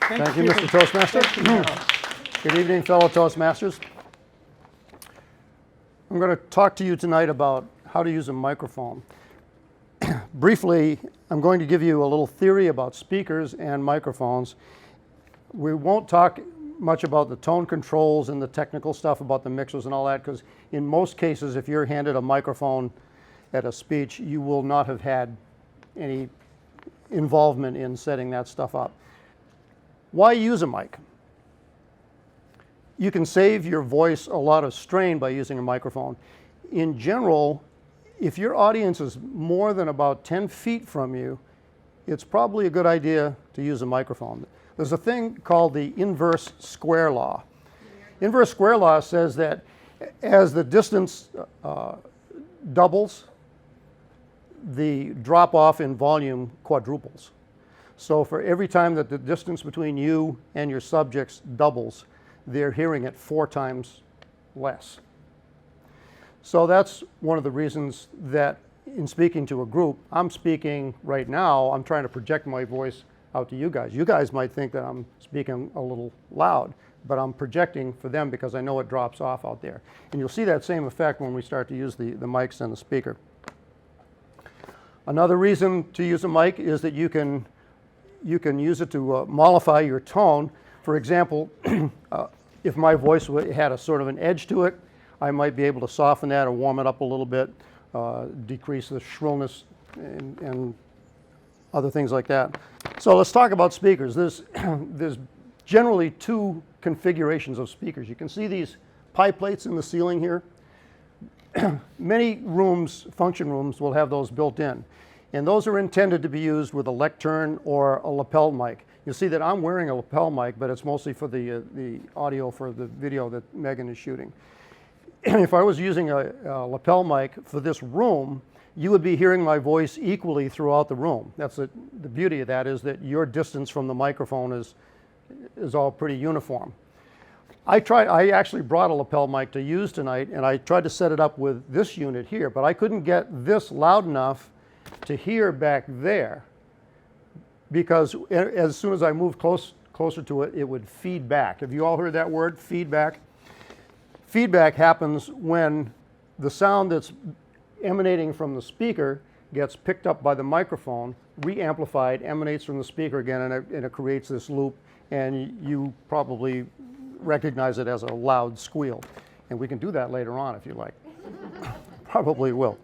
Thank you, Mr. Toastmaster. Good evening, fellow Toastmasters. I'm going to talk to you tonight about how to use a microphone. Briefly, I'm going to give you a little theory about speakers and microphones. We won't talk much about the tone controls and the technical stuff about the mixers and all that, because in most cases, if you're handed a microphone at a speech, you will not have had any involvement in setting that stuff up. Why use a mic? You can save your voice a lot of strain by using a microphone. In general, if your audience is more than about 10 feet from you, it's probably a good idea to use a microphone. There's a thing called the inverse square law. Inverse square law says that as the distance doubles, the drop off in volume quadruples. So for every time that the distance between you and your subjects doubles, they're hearing it 4 times less. So that's one of the reasons that in speaking to a group, I'm speaking right now, I'm trying to project my voice out to you guys. You guys might think that I'm speaking a little loud, but I'm projecting for them because I know it drops off out there. And you'll see that same effect when we start to use the mics and the speaker. Another reason to use a mic is that you can use it to mollify your tone. For example, if my voice had a sort of an edge to it, I might be able to soften that or warm it up a little bit, decrease the shrillness and other things like that. So let's talk about speakers. There's generally 2 configurations of speakers. You can see these pie plates in the ceiling here. Many rooms, function rooms, will have those built in. And those are intended to be used with a lectern or a lapel mic. You'll see that I'm wearing a lapel mic, but it's mostly for the audio for the video that Megan is shooting. If I was using a lapel mic for this room, you would be hearing my voice equally throughout the room. That's the beauty of that, is that your distance from the microphone is all pretty uniform. I actually brought a lapel mic to use tonight, and I tried to set it up with this unit here, but I couldn't get this loud enough to hear back there, because as soon as I moved closer to it, it would feed back. Have you all heard that word, feedback? Feedback happens when the sound that's emanating from the speaker gets picked up by the microphone, re-amplified, emanates from the speaker again, and it creates this loop, and you probably recognize it as a loud squeal. And we can do that later on if you like. Probably will.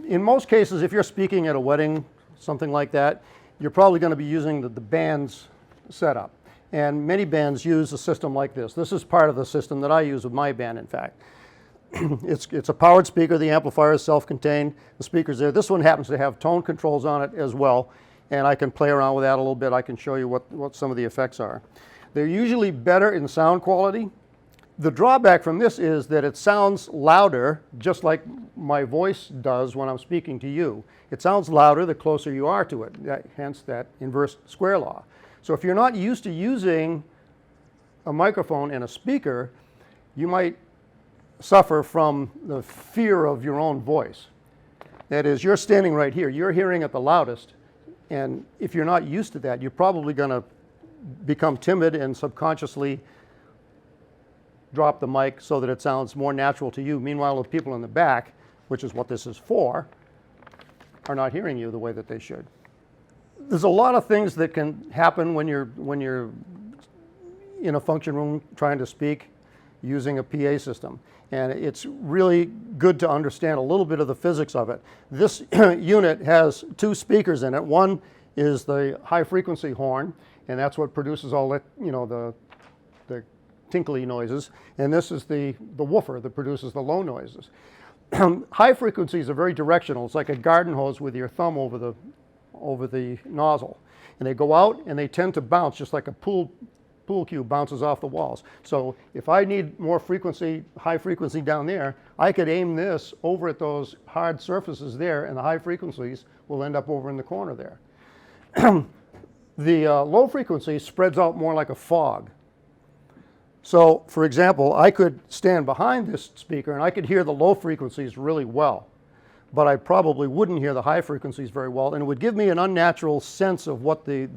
In most cases, if you're speaking at a wedding, something like that, you're probably going to be using the band's setup. And many bands use a system like this. This is part of the system that I use with my band, in fact. It's a powered speaker. The amplifier is self-contained. The speaker's there. This one happens to have tone controls on it as well, and I can play around with that a little bit. I can show you what some of the effects are. They're usually better in sound quality. The drawback from this is that it sounds louder, just like my voice does when I'm speaking to you. It sounds louder the closer you are to it, hence that inverse square law. So if you're not used to using a microphone and a speaker, you might suffer from the fear of your own voice. That is, you're standing right here, you're hearing it the loudest, and if you're not used to that, you're probably going to become timid and subconsciously drop the mic so that it sounds more natural to you. Meanwhile, the people in the back, which is what this is for, are not hearing you the way that they should. There's a lot of things that can happen when you're in a function room trying to speak using a PA system. And it's really good to understand a little bit of the physics of it. This unit has 2 speakers in it. One is the high frequency horn, and that's what produces all that, the tinkly noises. And this is the woofer that produces the low noises. High frequencies are very directional. It's like a garden hose with your thumb over the nozzle. And they go out and they tend to bounce just like a pool cue bounces off the walls. So if I need more frequency, high frequency down there, I could aim this over at those hard surfaces there, and the high frequencies will end up over in the corner there. The low frequency spreads out more like a fog. So, for example, I could stand behind this speaker and I could hear the low frequencies really well. but I probably wouldn't hear the high frequencies very well, and it would give me an unnatural sense of what the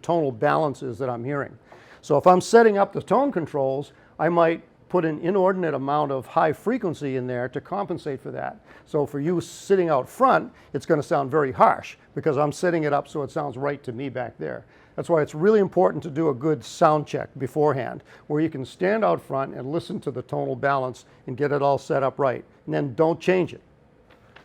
tonal balance is that I'm hearing. So if I'm setting up the tone controls, I might put an inordinate amount of high frequency in there to compensate for that. So for you sitting out front, it's going to sound very harsh because I'm setting it up so it sounds right to me back there. That's why it's really important to do a good sound check beforehand, where you can stand out front and listen to the tonal balance and get it all set up right. And then don't change it.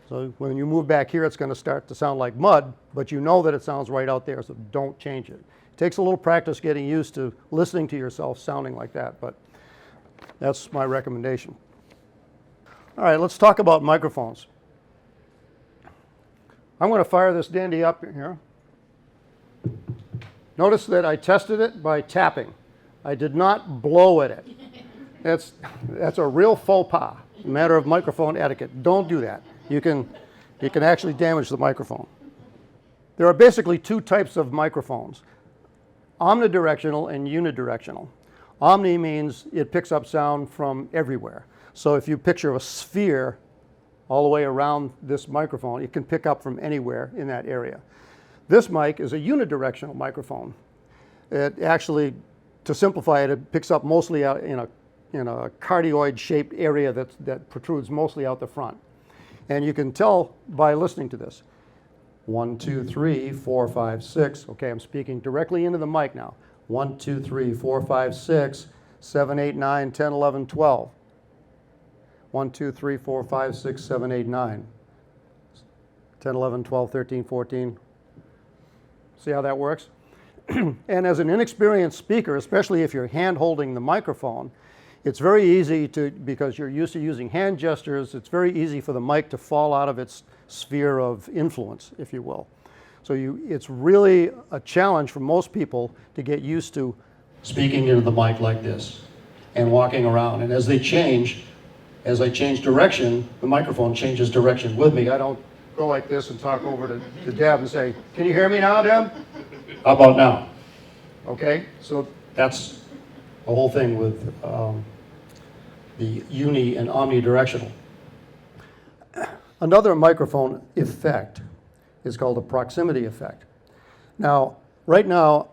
So when you move back here, it's going to start to sound like mud, but you know that it sounds right out there, so don't change it. It takes a little practice getting used to listening to yourself sounding like that, but that's my recommendation. All right, let's talk about microphones. I'm going to fire this dandy up here. Notice that I tested it by tapping. I did not blow at it. That's a real faux pas, a matter of microphone etiquette. Don't do that. You can actually damage the microphone. There are basically two types of microphones, omnidirectional and unidirectional. Omni means it picks up sound from everywhere. So if you picture a sphere all the way around this microphone, it can pick up from anywhere in that area. This mic is a unidirectional microphone. It actually, to simplify it, it picks up mostly out in a cardioid-shaped area that protrudes mostly out the front. And you can tell by listening to this. 1, 2, 3, 4, 5, 6. Okay, I'm speaking directly into the mic now. 1, 2, 3, 4, 5, 6, 7, 8, 9, 10, 11, 12. 1, 2, 3, 4, 5, 6, 7, 8, 9. 10, 11, 12, 13, 14. See how that works? And as an inexperienced speaker, especially if you're hand-holding the microphone, it's very easy to, because you're used to using hand gestures, it's very easy for the mic to fall out of its sphere of influence, if you will. So it's really a challenge for most people to get used to speaking into the mic like this and walking around. And as I change direction, the microphone changes direction with me. I don't go like this and talk over to Deb and say, "Can you hear me now, Deb? How about now?" Okay, so that's the whole thing with the uni and omnidirectional. Another microphone effect is called a proximity effect. Now, right now,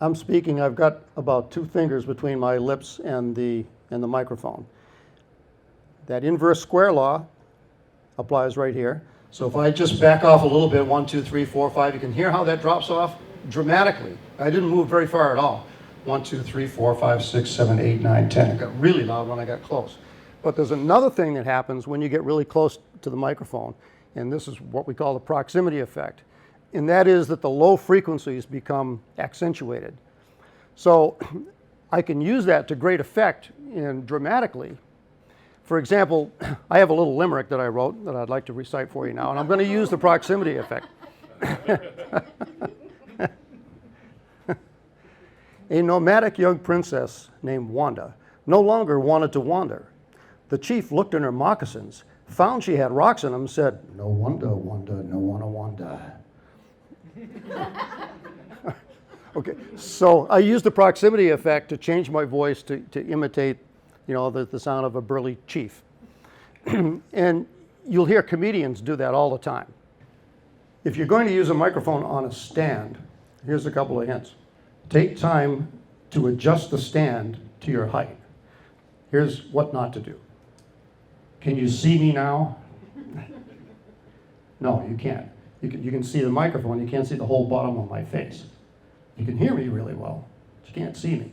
I'm speaking, I've got about 2 fingers between my lips and the microphone. That inverse square law applies right here. So if I just back off a little bit, 1, 2, 3, 4, 5, you can hear how that drops off dramatically. I didn't move very far at all. 1, 2, 3, 4, 5, 6, 7, 8, 9, 10. It got really loud when I got close. But there's another thing that happens when you get really close to the microphone, and this is what we call the proximity effect. And that is that the low frequencies become accentuated. So I can use that to great effect dramatically. For example, I have a little limerick that I wrote that I'd like to recite for you now, and I'm going to use the proximity effect. A nomadic young princess named Wanda no longer wanted to wander. The chief looked in her moccasins, found she had rocks in them, said, "No wonder, Wanda, no wanna wanda." Okay, so I used the proximity effect to change my voice to imitate, the sound of a burly chief. And you'll hear comedians do that all the time. If you're going to use a microphone on a stand, here's a couple of hints. Take time to adjust the stand to your height. Here's what not to do. Can you see me now? No, you can't. You can see the microphone, you can't see the whole bottom of my face. You can hear me really well, but you can't see me.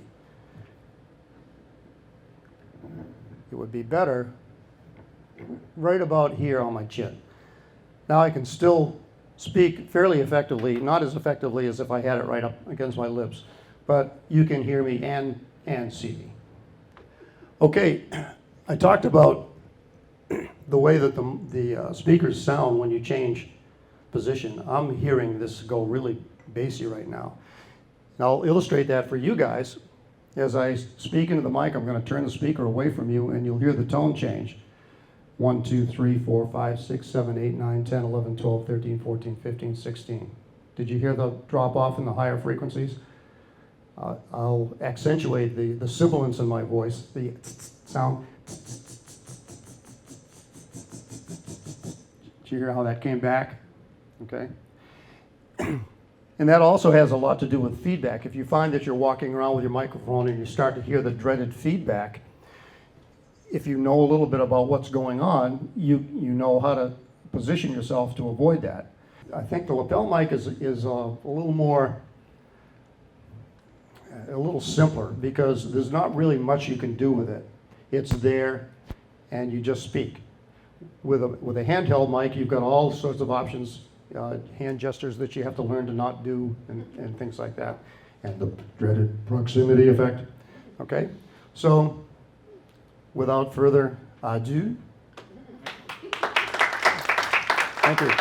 It would be better right about here on my chin. Now I can still speak fairly effectively, not as effectively as if I had it right up against my lips, but you can hear me and see me. Okay, I talked about the way that the speakers sound when you change position. I'm hearing this go really bassy right now. And I'll illustrate that for you guys. As I speak into the mic, I'm going to turn the speaker away from you and you'll hear the tone change. 1, 2, 3, 4, 5, 6, 7, 8, 9, 10, 11, 12, 13, 14, 15, 16. Did you hear the drop off in the higher frequencies? I'll accentuate the sibilance in my voice, the sound. Did you hear how that came back? Okay. And that also has a lot to do with feedback. If you find that you're walking around with your microphone and you start to hear the dreaded feedback, if you know a little bit about what's going on, you know how to position yourself to avoid that. I think the lapel mic is a little simpler because there's not really much you can do with it. It's there and you just speak. With a handheld mic, you've got all sorts of options, hand gestures that you have to learn to not do and things like that. And the dreaded proximity effect. Okay, so without further ado, thank you.